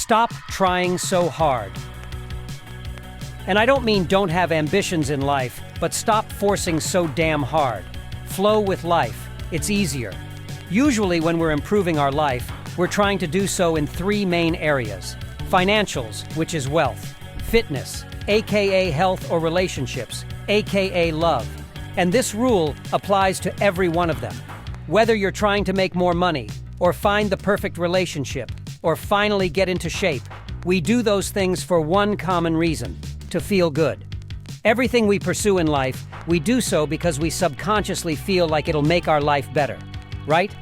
Stop trying so hard. And I don't mean don't have ambitions in life, but stop forcing so damn hard. Flow with life. It's easier. Usually when we're improving our life, we're trying to do so in three main areas. Financials, which is wealth. Fitness, aka health or relationships, aka love. And this rule applies to every one of them. Whether you're trying to make more money, or find the perfect relationship, or finally get into shape, we do those things for one common reason: to feel good. Everything we pursue in life, we do so because we subconsciously feel like it'll make our life better, right?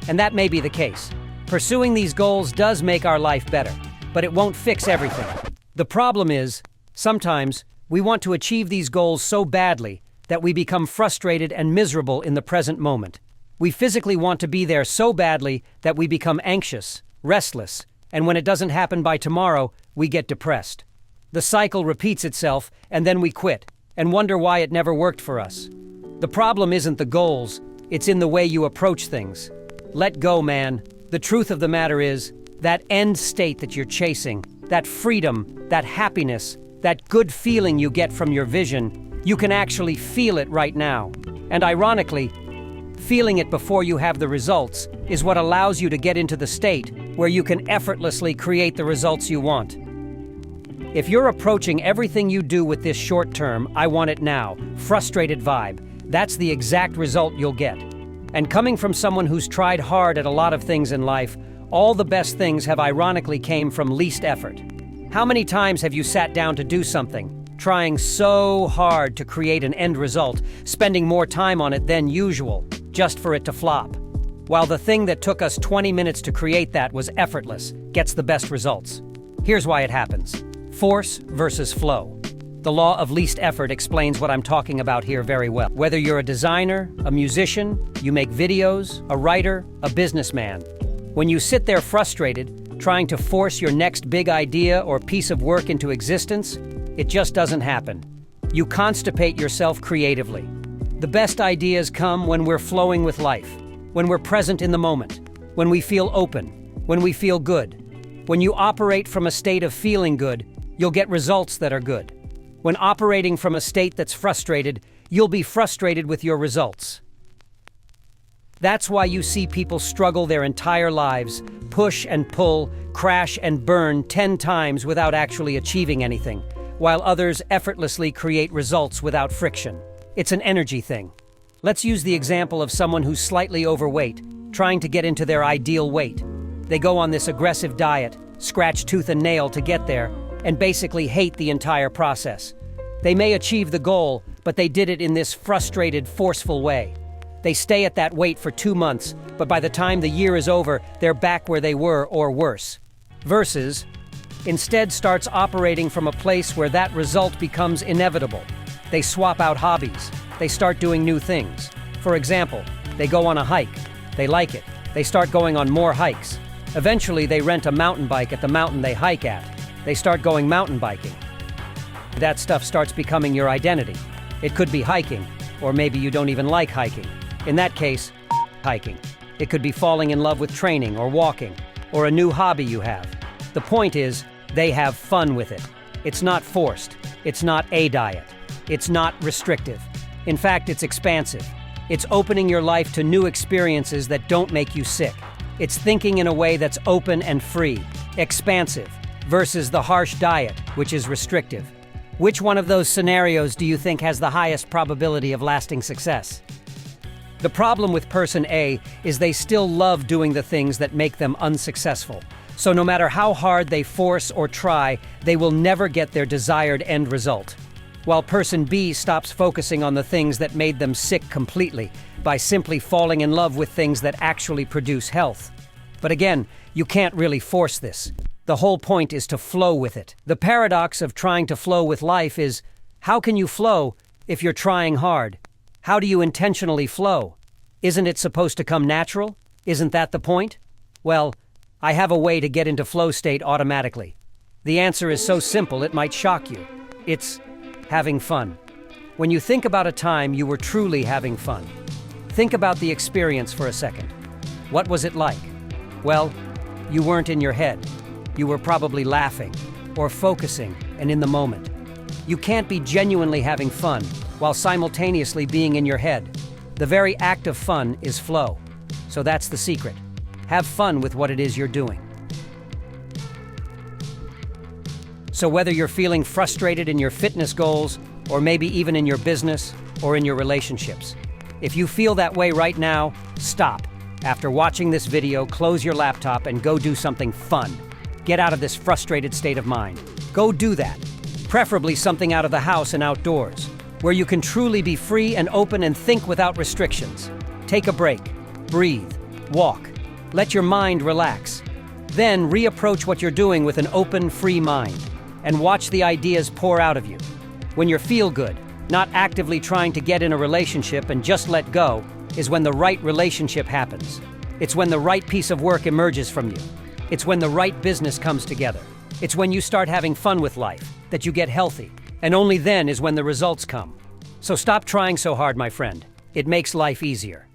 And that may be the case. Pursuing these goals does make our life better, but it won't fix everything. The problem is, sometimes we want to achieve these goals so badly that we become frustrated and miserable in the present moment. We physically want to be there so badly that we become anxious, restless, and when it doesn't happen by tomorrow, we get depressed. The cycle repeats itself, and then we quit, and wonder why it never worked for us. The problem isn't the goals, it's in the way you approach things. Let go, man. The truth of the matter is, that end state that you're chasing, that freedom, that happiness, that good feeling you get from your vision, you can actually feel it right now. And ironically, feeling it before you have the results is what allows you to get into the state where you can effortlessly create the results you want. If you're approaching everything you do with this short-term, I want it now, frustrated vibe, that's the exact result you'll get. And coming from someone who's tried hard at a lot of things in life, all the best things have ironically came from least effort. How many times have you sat down to do something, trying so hard to create an end result, spending more time on it than usual, just for it to flop? While the thing that took us 20 minutes to create that was effortless, gets the best results. Here's why it happens. Force versus flow. The law of least effort explains what I'm talking about here very well. Whether you're a designer, a musician, you make videos, a writer, a businessman, when you sit there frustrated, trying to force your next big idea or piece of work into existence, it just doesn't happen. You constipate yourself creatively. The best ideas come when we're flowing with life, when we're present in the moment, when we feel open, when we feel good. When you operate from a state of feeling good, you'll get results that are good. When operating from a state that's frustrated, you'll be frustrated with your results. That's why you see people struggle their entire lives, push and pull, crash and burn 10 times without actually achieving anything, while others effortlessly create results without friction. It's an energy thing. Let's use the example of someone who's slightly overweight, trying to get into their ideal weight. They go on this aggressive diet, scratch tooth and nail to get there, and basically hate the entire process. They may achieve the goal, but they did it in this frustrated, forceful way. They stay at that weight for 2 months, but by the time the year is over, they're back where they were or worse. Versus, instead starts operating from a place where that result becomes inevitable. They swap out hobbies. They start doing new things. For example, they go on a hike. They like it. They start going on more hikes. Eventually, they rent a mountain bike at the mountain they hike at. They start going mountain biking. That stuff starts becoming your identity. It could be hiking, or maybe you don't even like hiking. In that case, hiking. It could be falling in love with training or walking, or a new hobby you have. The point is, they have fun with it. It's not forced. It's not a diet. It's not restrictive. In fact, it's expansive. It's opening your life to new experiences that don't make you sick. It's thinking in a way that's open and free, expansive, versus the harsh diet, which is restrictive. Which one of those scenarios do you think has the highest probability of lasting success? The problem with person A is they still love doing the things that make them unsuccessful. So no matter how hard they force or try, they will never get their desired end result. While person B stops focusing on the things that made them sick completely by simply falling in love with things that actually produce health. But again, you can't really force this. The whole point is to flow with it. The paradox of trying to flow with life is, how can you flow if you're trying hard? How do you intentionally flow? Isn't it supposed to come natural? Isn't that the point? Well, I have a way to get into flow state automatically. The answer is so simple it might shock you. It's having fun. When you think about a time you were truly having fun, think about the experience for a second. What was it like? Well, you weren't in your head. You were probably laughing, or focusing, and in the moment. You can't be genuinely having fun while simultaneously being in your head. The very act of fun is flow. So that's the secret. Have fun with what it is you're doing. So whether you're feeling frustrated in your fitness goals, or maybe even in your business, or in your relationships, if you feel that way right now, stop. After watching this video, close your laptop and go do something fun. Get out of this frustrated state of mind. Go do that. Preferably something out of the house and outdoors, where you can truly be free and open and think without restrictions. Take a break, breathe, walk, let your mind relax. Then reapproach what you're doing with an open, free mind, and watch the ideas pour out of you. When you feel good, not actively trying to get in a relationship and just let go, is when the right relationship happens. It's when the right piece of work emerges from you. It's when the right business comes together. It's when you start having fun with life, that you get healthy, and only then is when the results come. So stop trying so hard, my friend. It makes life easier.